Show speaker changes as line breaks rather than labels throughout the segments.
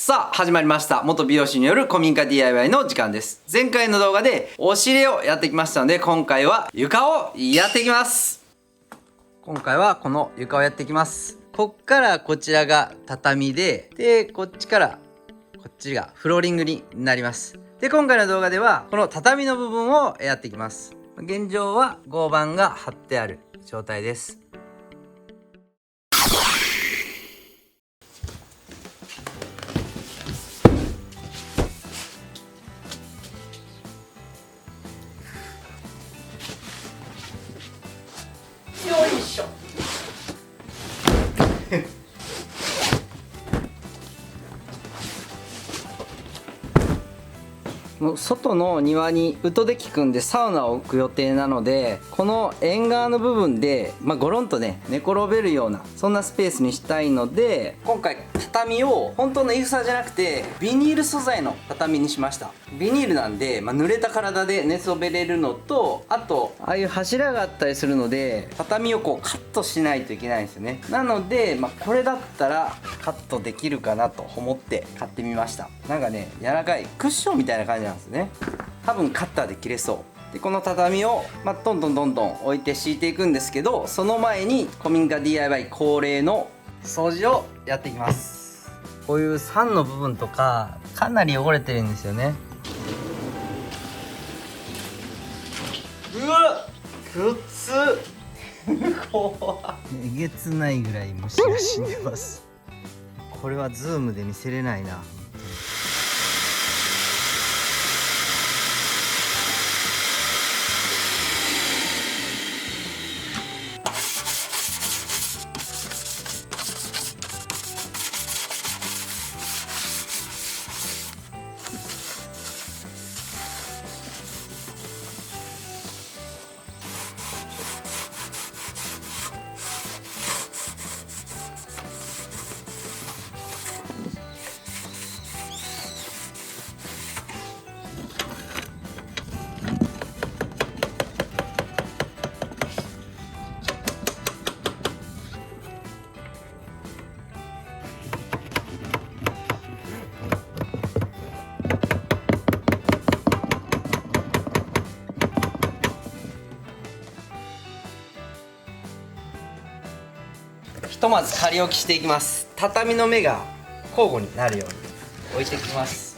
さあ始まりました。元美容師による古民家 DIY の時間です。前回の動画でお尻をやってきましたので、今回は床をやっていきます。今回はこの床をやっていきます。こっからこちらが畳で、こっちからこっちがフローリングになります。で、今回の動画ではこの畳の部分をやっていきます。現状は合板が貼ってある状態です。よいしょもう外の庭にウッドデッキ組んでサウナを置く予定なので、この縁側の部分で、ゴロンとね寝転べるようなそんなスペースにしたいので、今回畳を本当のいぐさじゃなくてビニール素材の畳にしました。ビニールなんで、濡れた体で寝そべれるのと、あとああいう柱があったりするので畳をこうカットしないといけないんですよね。なので、これだったらカットできるかなと思って買ってみました。なんかね柔らかいクッションみたいな感じなんですね。多分カッターで切れそう。でこの畳を、どんどん置いて敷いていくんですけど、その前に古民家 DIY 恒例の掃除をやっていきます。こういう桟の部分とかかなり汚れてるんですよね。うわっくっつ怖えげつないぐらい虫が死んでます。これはズームで見せれないな。ひとまず仮置きしていきます。畳の目が交互になるように置いていきます。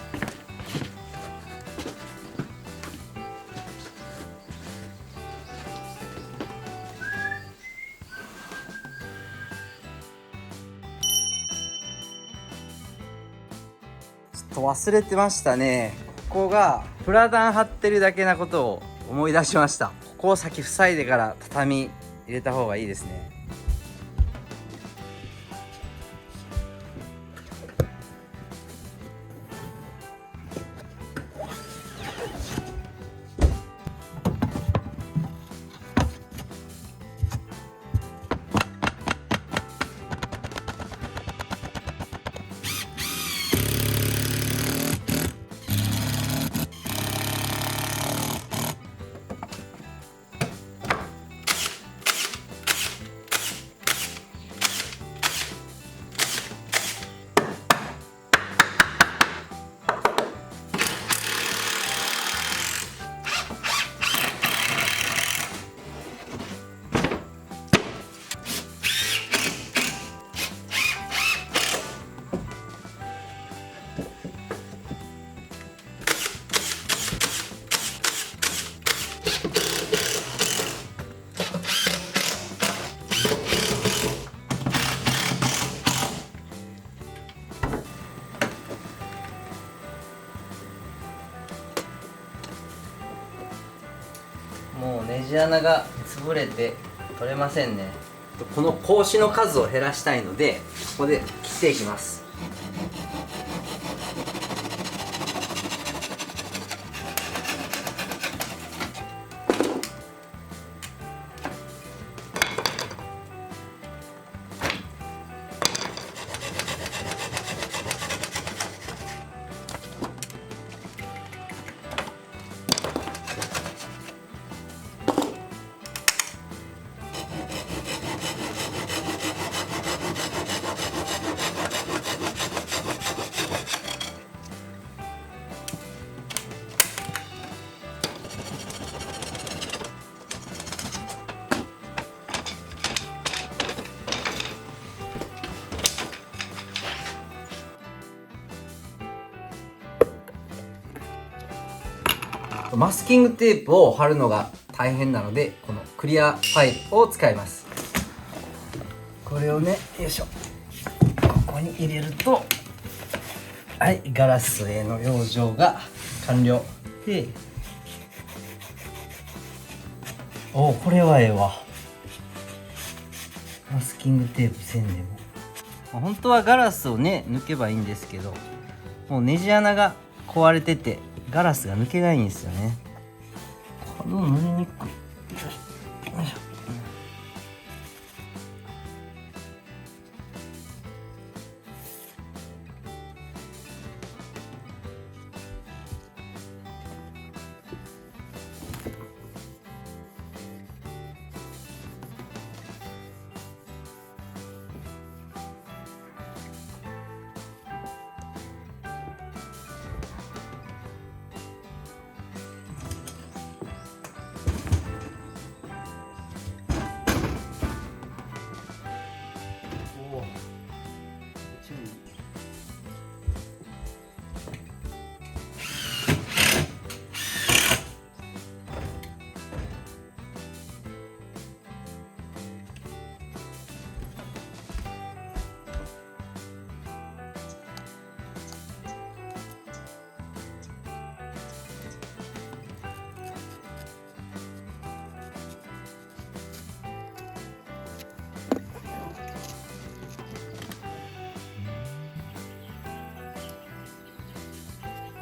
ちょっと忘れてましたね。ここがプラダン貼ってるだけなことを思い出しました。ここを先塞いでから畳入れた方がいいですね。もうネジ穴が潰れて取れませんね。この格子の数を減らしたいので、ここで切っていきます。マスキングテープを貼るのが大変なので、このクリアファイルを使います。これをね、よいしょ、ここに入れると、はい、ガラスへの養生が完了で、おお、これはええわ。マスキングテープせんでも、本当はガラスをね抜けばいいんですけど、もうネジ穴が壊れててガラスが抜けないんですよね。この塗りにくい。よいしょよいしょ。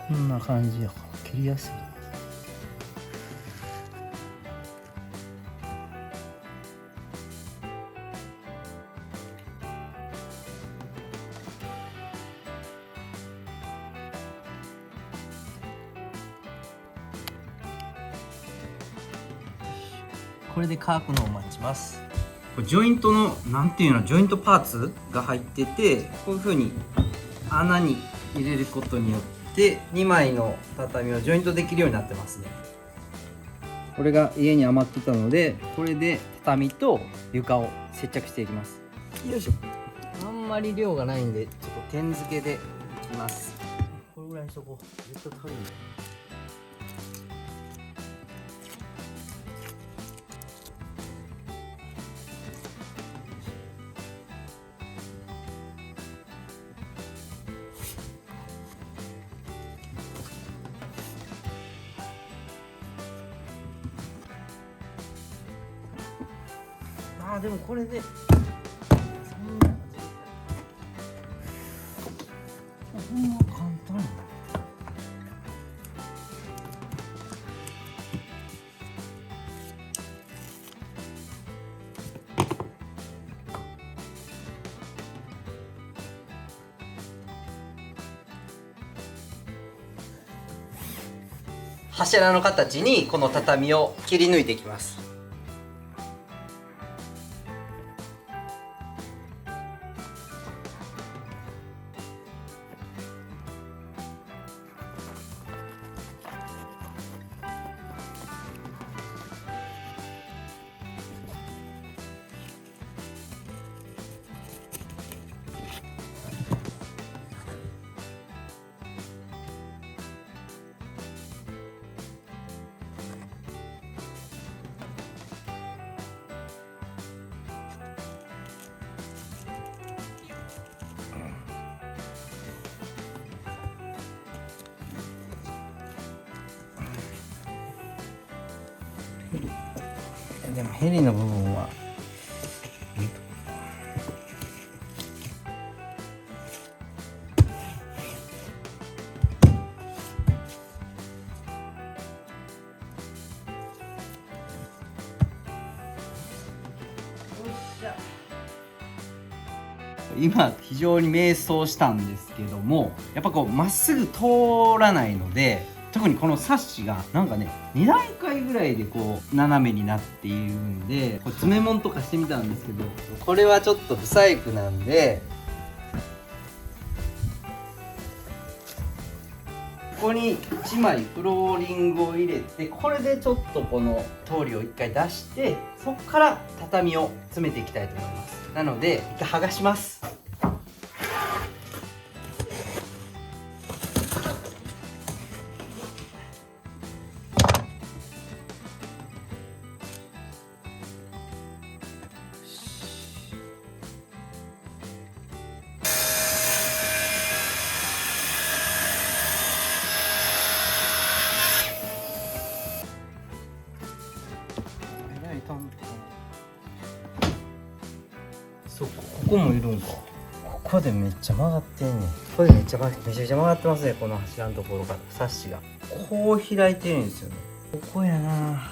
こんな感じやから切りやすい。これで乾くのを待ちます。これジョイントのなんていうの、ジョイントパーツが入ってて、こういう風に穴に入れることによって2枚の畳をジョイントできるようになってますね。これが家に余ってたので、これで畳と床を接着していきます。よいしょ。あんまり量がないんで、ちょっと点付けでいきます。これぐらいにしとこう。絶対足りる。でもこれでそんな簡単な。柱の形にこの畳を切り抜いていきます。でもヘリの部分は今非常に迷走したんですけども、やっぱこうまっすぐ通らないので、特にこのサッシがなんかね2段階ぐらいでこう斜めになっているんで、これ詰め物とかしてみたんですけど、これはちょっと不細工なんで、ここに1枚フローリングを入れて、これでちょっとこの通りを1回出して、そこから畳を詰めていきたいと思います。なので1回剥がします。こもいるんか。ここでめっちゃ曲がってんねん。ここでめちゃめちゃ曲がってますね。この柱のところからサッシがこう開いてるんですよね。ここやな。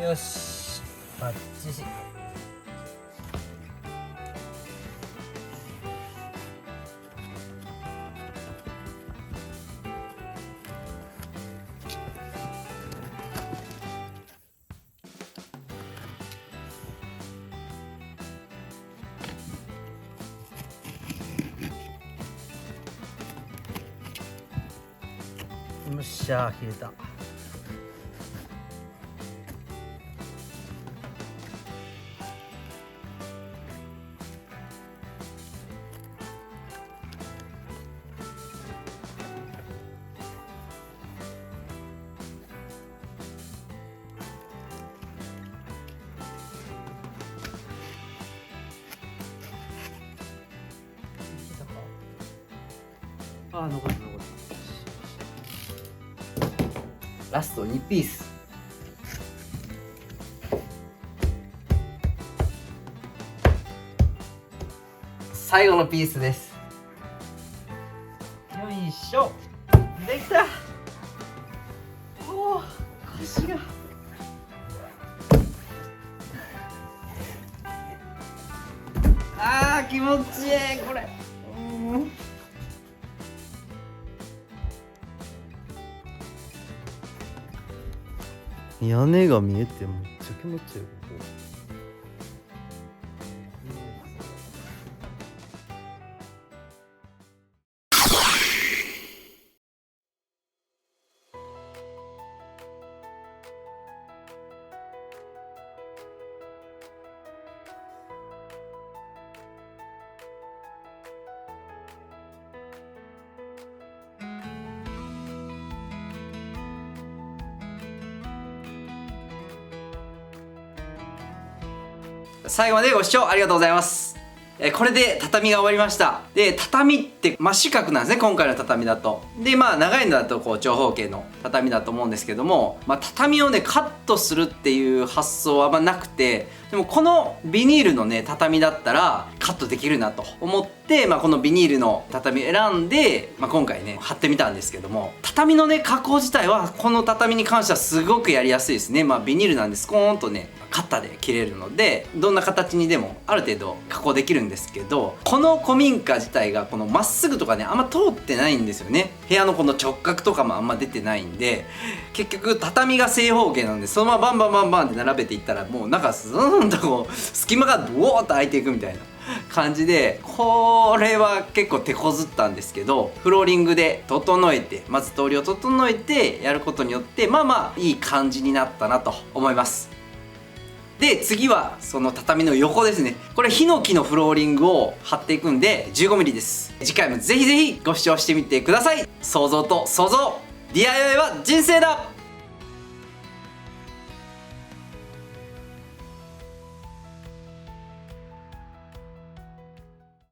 よし、バッチシ。よっしゃー、切れた。ああ、残った。ラスト2ピース。最後のピースです。よいしょ、できた。おお、腰が。あー、気持ちいいこれ。屋根が見えてめっちゃ気持ちいい。ここ最後までご視聴ありがとうございます。これで畳が終わりました。で、畳って真四角なんですね、今回の畳だと。で、まあ長いのだとこう長方形の畳だと思うんですけども、まあ、畳をねカットするっていう発想はあんまなくて、でもこのビニールのね畳だったらカットできるなと思って、まあ、このビニールの畳選んで、まあ、今回ね貼ってみたんですけども、畳のね加工自体はこの畳に関してはすごくやりやすいですね。まあビニールなんでスコーンとねカッターで切れるので、どんな形にでもある程度加工できるんですけど、この古民家自体がこのまっすぐとかねあんま通ってないんですよね。部屋のこの直角とかもあんま出てないんで、結局畳が正方形なんで、そのままバンバンバンバンって並べていったら、もうなんかスーンとこう隙間がドーッと開いていくみたいな感じで、これは結構手こずったんですけど、フローリングで整えて、まず通りを整えてやることによって、まあまあいい感じになったなと思います。で、次はその畳の横ですね。これヒノキのフローリングを貼っていくんで 15mm です。次回もぜひぜひご視聴してみてください。想像と想像、 DIY は人生だ。